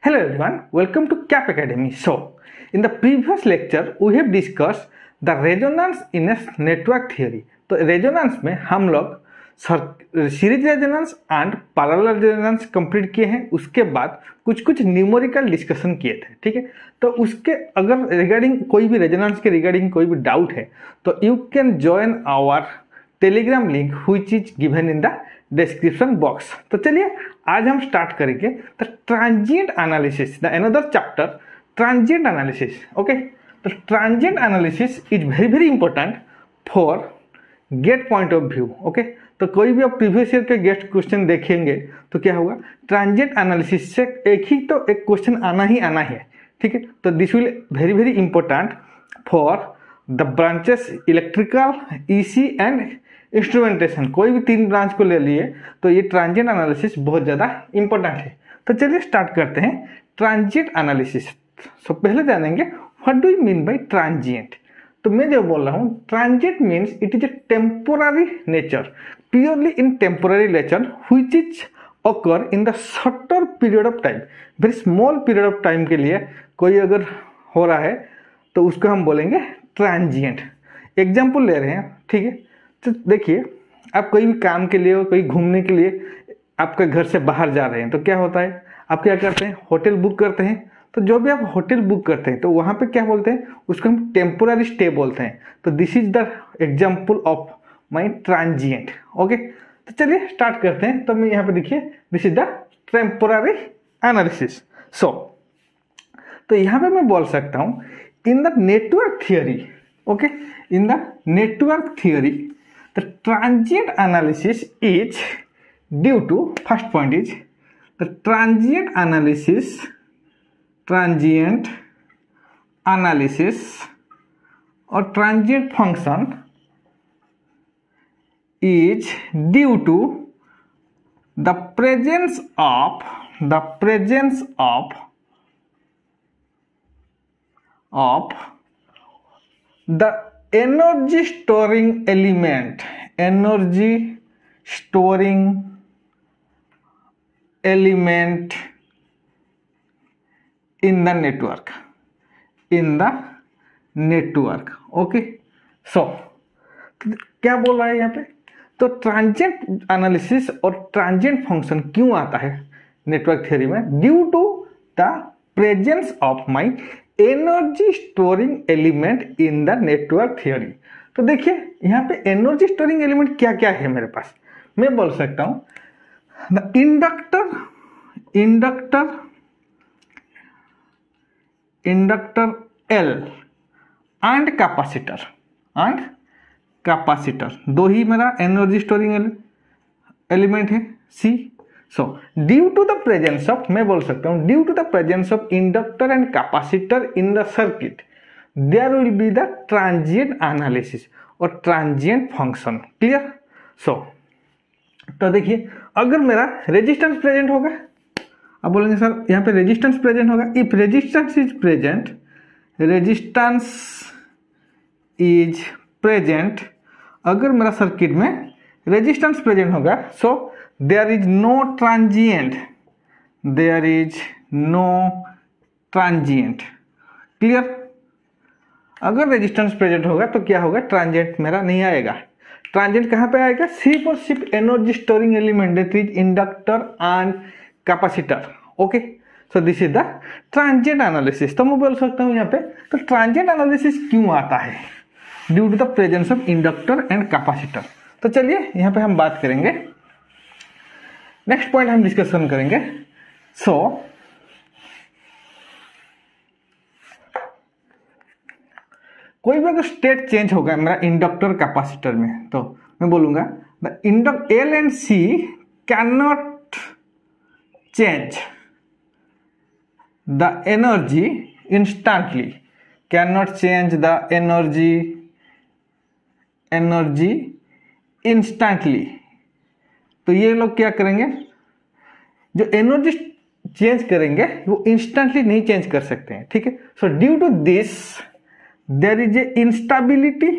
Hello everyone, welcome to CAP Academy. So, in the previous lecture, we have discussed the resonance in a network theory. तो resonance में हम लोग series resonance and parallel resonance complete किए हैं. उसके बाद कुछ न्यूमेरिकल डिस्कशन किए थे. ठीक है, तो उसके अगर रिगार्डिंग कोई भी रेजोनेंस के रिगार्डिंग कोई भी डाउट है तो you can join our Telegram link which is given in the description box. तो चलिए आज हम स्टार्ट करेंगे the transient analysis, the another chapter transient analysis. Okay, तो transient analysis is very important for GATE point of view. Okay, तो कोई भी आप प्रीवियस ईयर के गेस्ट क्वेश्चन देखेंगे तो क्या होगा, ट्रांजिएंट एनालिसिस से एक क्वेश्चन आना ही है. ठीक है, तो this will very important for the branches electrical, EC and instrumentation. कोई भी तीन ब्रांच को ले लिए तो ये ट्रांजिएंट एनालिसिस बहुत ज़्यादा इंपॉर्टेंट है. तो चलिए स्टार्ट करते हैं ट्रांजिएंट एनालिसिस. सो पहले जानेंगे what do you mean bye transient. तो मैं जो बोल रहा हूँ, transient means it is a temporary nature, purely in temporary nature which is occur in the shorter period of time. Very small period of time के लिए कोई अगर हो रहा है तो उसको हम बोलेंगे ट्रांजिएंट. एग्जाम्पल ले रहे हैं. ठीक है, तो देखिए आप कोई भी काम के लिए, कोई घूमने के लिए आपके घर से बाहर जा रहे हैं तो क्या होता है, आप क्या करते हैं, होटल बुक करते हैं. तो जो भी आप होटल बुक करते हैं तो वहाँ पे क्या बोलते हैं, उसको हम टेम्पोररी स्टे बोलते हैं. तो this is the example of my transient. Okay, तो चलिए स्टार्ट करते हैं. तो मैं यहाँ पे देखिए this is the temporary analysis. So तो यहाँ पे मैं बोल सकता हूँ in the network theory. Okay, in the network theory the transient analysis is due to, first point is the transient analysis or transient function is due to the presence of the energy storing element in the network. Okay, so क्या बोल रहा है यहाँ पे, तो transient analysis और transient function क्यों आता है नेटवर्क थ्योरी में, due to the presence of my energy storing element in the network theory. तो देखिए यहाँ पे एनर्जी स्टोरिंग एलिमेंट क्या क्या है मेरे पास. मैं बोल सकता हूँ the inductor L and capacitor दो ही मेरा एनर्जी स्टोरिंग एलिमेंट है. See, so due to the presence of, मैं बोल सकता हूँ due to the presence of inductor and capacitor in the circuit there will be the transient analysis और transient function. Clear. So तो देखिए अगर मेरा रेजिस्टेंस प्रेजेंट होगा, अब बोलेंगे सर यहाँ पे रेजिस्टेंस प्रेजेंट होगा. इफ रेजिस्टेंस इज प्रेजेंट, अगर मेरा सर्किट में रेजिस्टेंस प्रेजेंट होगा, सो there is no transient. Clear. अगर रेजिस्टेंस प्रेजेंट होगा तो क्या होगा, ट्रांजिएंट मेरा नहीं आएगा. ट्रांजिएंट कहाँ पे आएगा, सिर्फ और सिर्फ energy storing element that is inductor and capacitor. Okay, so this is the transient analysis. तो मैं बोल सकता हूँ यहाँ पे, तो ट्रांजिएंट एनालिसिस क्यों आता है, due to the presence of inductor and capacitor. तो चलिए यहाँ पे हम बात करेंगे, नेक्स्ट पॉइंट हम डिस्कशन करेंगे. सो कोई भी अगर स्टेट चेंज होगा मेरा इंडक्टर कैपेसिटर में तो मैं बोलूंगा the inductor L and C can not change the energy instantly, can not change the energy instantly. तो ये लोग क्या करेंगे, जो एनर्जी चेंज करेंगे वो इंस्टेंटली नहीं चेंज कर सकते हैं. ठीक है, so due to this there is a instability.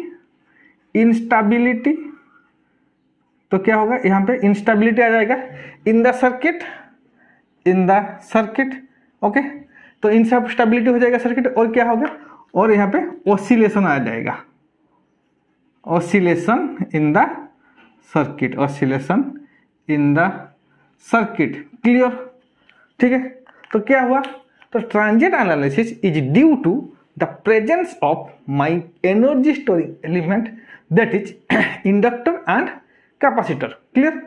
तो क्या होगा, यहाँ पे इंस्टेबिलिटी आ जाएगा इन द सर्किट ओके, तो इनस्टेबिलिटी हो जाएगा सर्किट, और क्या होगा, और यहाँ पे ऑसिलेशन आ जाएगा, oscillation in the circuit, oscillation in the circuit. Clear, ठीक है। तो क्या हुआ, तो transient analysis is due to the presence of my energy storing element that is inductor and capacitor. Clear,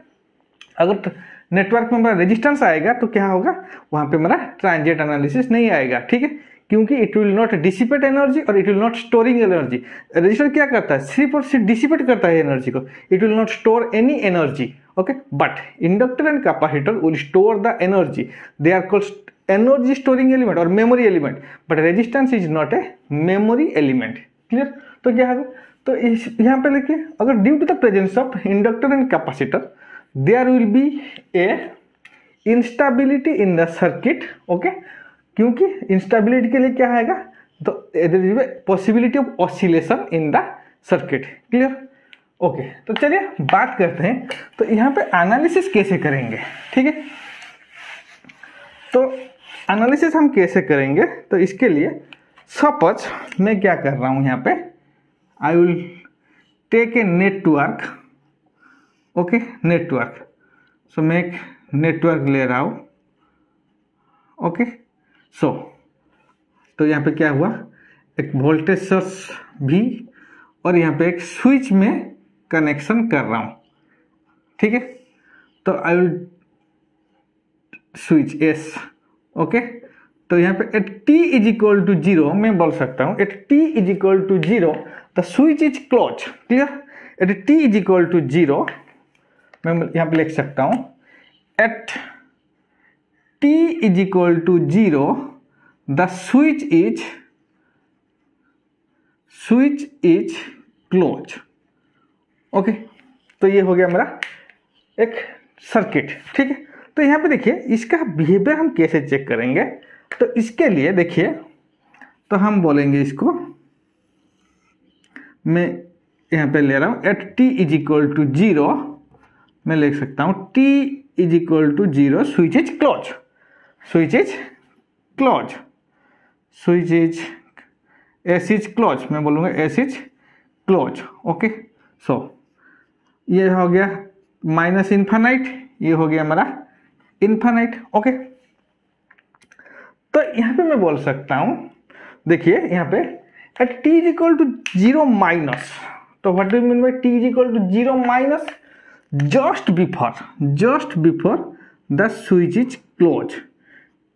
अगर नेटवर्क में मेरा रेजिस्टेंस आएगा तो क्या होगा, वहां पे मेरा ट्रांजिएंट एनालिसिस नहीं आएगा, ठीक है, क्योंकि it will not dissipate energy और it will not storing energy. Resistor क्या करता है, सिर्फ और सिर्फ डिसिपेट करता है एनर्जी को, it will not store any energy. Okay, but inductor and capacitor will store the energy, they are called energy storing element और memory element, but resistance is not a memory element. Clear, तो क्या होगा, तो यहाँ पे देखिए, अगर due to the presence of inductor and capacitor there will be a instability in the circuit. Okay, क्योंकि इंस्टेबिलिटी के लिए क्या आएगा, तो possibility of oscillation in the circuit. Clear, okay, तो चलिए बात करते हैं, तो यहाँ पे एनालिसिस कैसे करेंगे, ठीक है। तो एनालिसिस हम कैसे करेंगे, तो इसके लिए सपोज मैं क्या कर रहा हूँ, यहाँ पे I will take a network. Okay, network, so मैं एक नेटवर्क ले रहा हूँ। ओके, सो तो यहाँ पे क्या हुआ, एक वोल्टेज सोर्स भी, और यहाँ पे एक स्विच में कनेक्शन कर रहा हूँ, ठीक है। तो I will switch S. Okay, तो यहाँ पे at t is equal to 0 मैं बोल सकता हूँ, at t is equal to 0 the switch is close. Clear, at t is equal to 0 मैं यहाँ पे लिख सकता हूँ, at t is equal to 0 the switch is closed। Okay, तो ये हो गया मेरा एक सर्किट, ठीक है। तो यहाँ पे देखिए इसका बिहेवियर हम कैसे चेक करेंगे, तो इसके लिए देखिए, तो हम बोलेंगे इसको, मैं यहाँ पे ले रहा हूँ at t is equal to 0 मैं लिख सकता हूँ t is equal to 0 switch is closed, switch is closed, switch is S is closed, मैं बोलूँगा S is closed। ओके, सो ये हो गया माइनस इन्फानाइट, ये हो गया हमारा इन्फानाइट। ओके, तो यहाँ पे मैं बोल सकता हूँ, देखिए यहाँ पे at t is equal to 0 minus, तो what do you mean by t is equal to 0 minus, just before the switch is closed,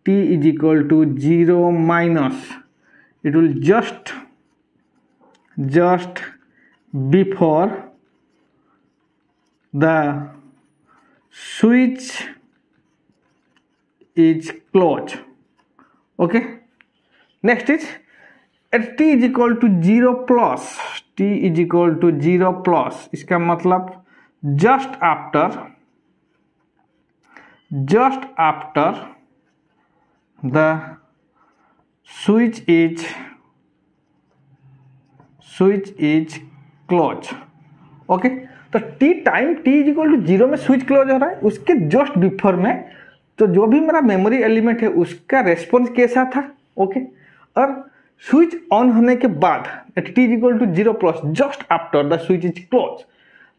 t is equal to 0 minus, it will just before the switch is closed। okay, next is at t is equal to 0 plus, t is equal to 0 plus, इसका मतलब just after the switch is closed। Okay, तो t time t is equal to 0 में switch close हो रहा है, उसके just before में तो जो भी मेरा मेमोरी एलिमेंट है उसका रेस्पॉन्स कैसा था। ओके, और स्विच ऑन होने के बाद at t is equal to 0 plus just after the switch is close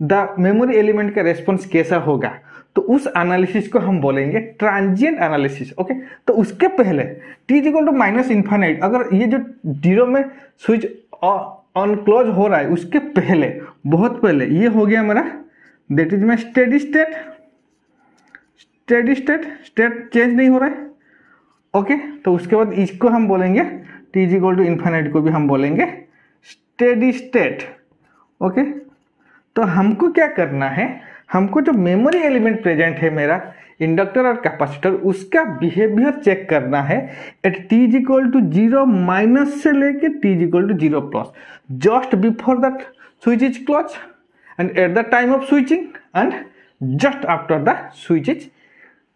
the memory element का रेस्पॉन्स कैसा होगा, तो उस एनालिसिस को हम बोलेंगे ट्रांजिएंट एनालिसिस। ओके, तो उसके पहले t is equal to minus infinite, अगर ये जो 0 में स्विच ऑन क्लोज हो रहा है उसके पहले, बहुत पहले, ये हो गया मेरा, that is my steady state change नहीं हो रहा है। ओके, तो उसके बाद इसको हम बोलेंगे t is equal to infinite को भी हम बोलेंगे स्टेडी स्टेट। ओके, तो हमको क्या करना है, हमको जो मेमोरी एलिमेंट प्रेजेंट है मेरा इंडक्टर और कैपेसिटर, उसका बिहेवियर चेक करना है at t is equal to 0 minus से लेके t is equal to 0 plus, just before that switch is close and at the time of switching and just after the switch is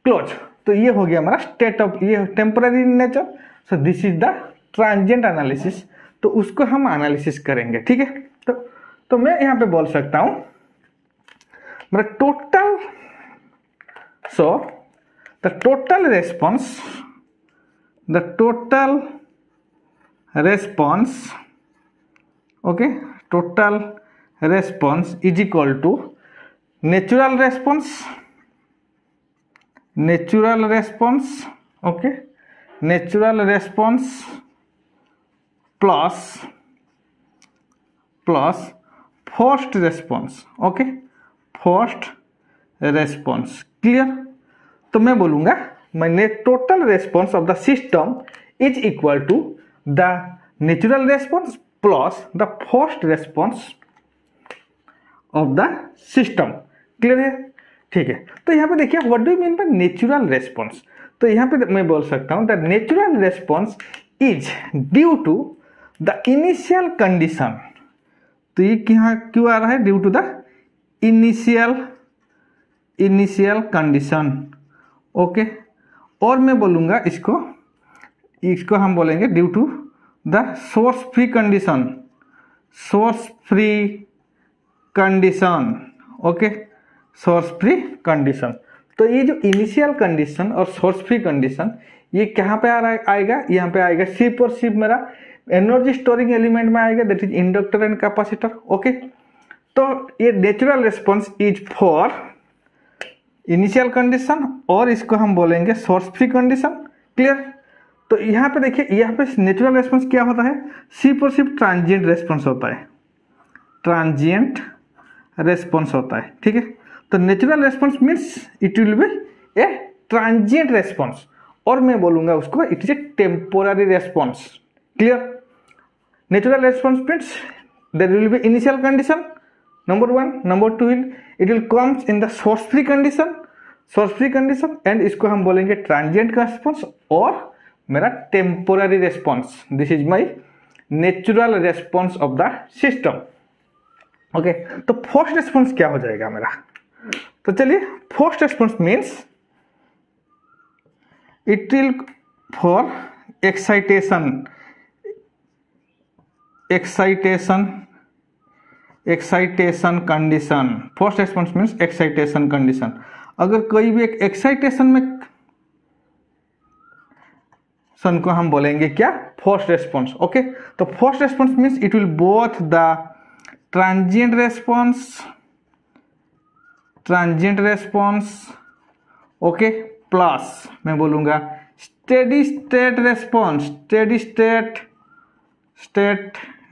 close. तो ये हो गया हमारा state of, ये temporary in nature, so this is the transient analysis. तो उसको हम analysis करेंगे, ठीक है। तो मैं यहाँ पे बोल सकता हूँ मेरा total, so the total response the total response, okay, total response is equal to natural response, okay, natural response plus forced response, okay, forced response, clear। तो मैं बोलूंगा my total response of the system is equal to the natural response plus the forced response of the system, clear है, ठीक है। तो यहाँ पे देखिए what do you mean by natural response, तो यहाँ पे मैं बोल सकता हूँ the natural response is due to the initial condition. तो ये क्यों आ रहा है, due to the initial condition, okay. और मैं बोलूंगा इसको हम बोलेंगे due to the source free condition, okay, source free condition. तो ये जो इनिशियल कंडीशन और सोर्स फ्री कंडीशन ये कहाँ पे आएगा, यहाँ पे आएगा सिर्फ और सिर्फ मेरा एनर्जी स्टोरिंग एलिमेंट में आएगा, that is inductor and capacitor, okay. तो ये natural response is for initial condition और इसको हम बोलेंगे सोर्स फ्री कंडीशन, क्लियर। तो यहाँ पे देखिए, यहाँ पे नेचुरल रेस्पॉन्स क्या होता है, सिर्फ और सिर्फ ट्रांजिएंट रेस्पॉन्स होता है, ट्रांजिएंट रेस्पॉन्स होता है, ठीक है। तो natural response means it will be a transient response, और मैं बोलूंगा उसको it is a temporary response, clear. Natural response means there will be initial condition number 1, number 2 it will comes in the source free condition and इसको हम बोलेंगे transient response और मेरा temporary response. This is my natural response of the system, okay. तो forced response क्या हो जाएगा मेरा, तो चलिए forced response means it will for excitation condition. Forced response means excitation condition. अगर कोई भी एक एक्साइटेशन में सन को हम बोलेंगे क्या, फोर्स्ड रेस्पॉन्स, ओके। तो forced response means it will both the transient response, okay, plus मैं बोलूंगा स्टेडी स्टेट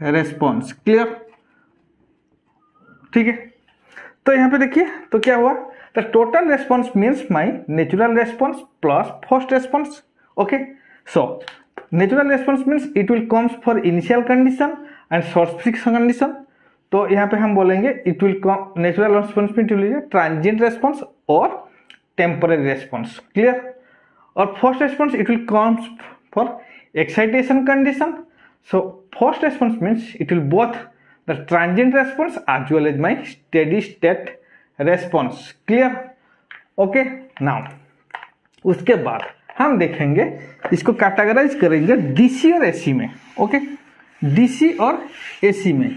रेस्पॉन्स, क्लियर, ठीक है। तो यहाँ पे देखिए तो क्या हुआ, the total response means my natural response plus forced response, okay. So natural response means it will comes for initial condition and source free condition. तो यहाँ पे हम बोलेंगे it will come, natural response में इट विल ट्रांजिएंट रेस्पॉन्स और temporary response, clear. और forced response it will comes for excitation condition. So forced response means it will both the transient response as well as my steady state response, clear, okay। now उसके बाद हम देखेंगे इसको categorise करेंगे DC और AC में, okay, DC और AC में।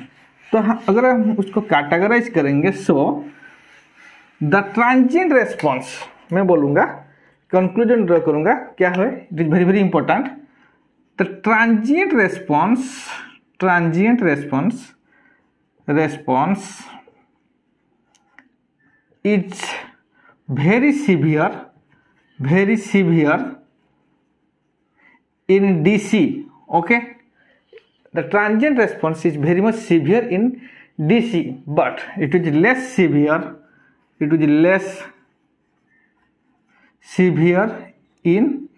तो अगर हम उसको कैटेगराइज करेंगे सो द ट्रांजिएंट रेस्पॉन्स, मैं बोलूंगा कंक्लूजन ड्रॉ करूंगा, क्या है, it is very very important. The transient response is very severe in DC, okay। The transient response is very much severe in DC, but it is less severe in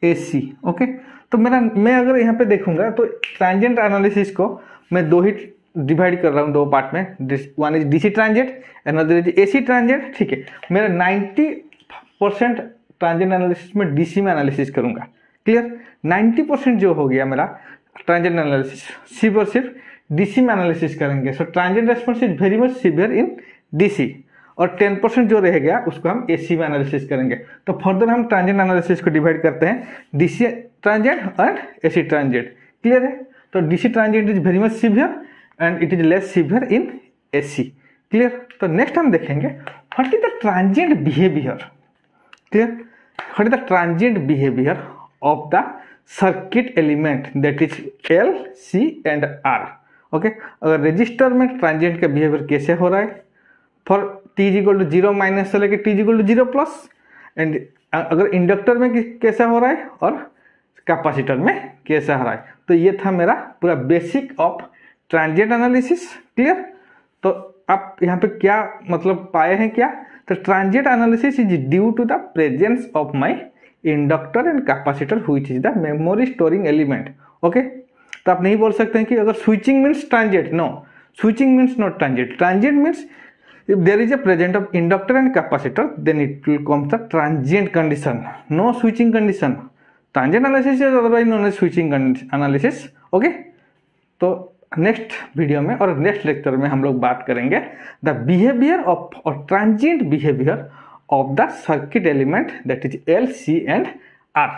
AC, okay। तो मैं अगर यहाँ पे देखूंगा तो transient analysis को मैं दो ही डिवाइड कर रहा हूँ, दो पार्ट में, one is DC transient, another is AC transient, ठीक है। मेरा 90% ट्रांजिएंट एनालिसिस में डीसी में एनालिसिस करूंगा, क्लियर। 90% जो हो गया मेरा ट्रांजिएंट एनालिसिस सिर्फ और सिर्फ डीसी में एनालिसिस करेंगे। So transient response is very much severe in DC, और 10% जो रह गया उसको हम एसी में एनालिसिस करेंगे। तो फर्दर हम ट्रांजिएंट एनालिसिस को डिवाइड करते हैं DC transient and AC transient, clear है। तो DC transient is very much severe and it is less severe in AC, clear. तो नेक्स्ट हम देखेंगे what is the transient behaviour, clear, what is the transient behaviour of the circuit element that is L, C and R। Okay, अगर resistor में transient का behaviour कैसे हो रहा है for t equal to 0 minus से लेकर t equal to 0 plus, and अगर इंडक्टर में कैसा हो रहा है और कैपेसिटर में कैसा हो रहा है। तो ये था मेरा पूरा basic of transient analysis. Clear? तो आप यहाँ पे क्या मतलब पाए हैं क्या? तो transient analysis is due to the presence of my inductor and capacitor which is the memory storing element. Okay, तो आप नहीं बोल सकते हैं कि अगर switching means transient, no, switching means not transient. Transient means if there is a present of inductor and capacitor, then it will come the transient condition, no switching condition. Transient analysis is otherwise known as switching analysis. Okay, तो next video में और next lecture में हम लोग बात करेंगे the behaviour of और transient behaviour of the circuit element that is L, C and R।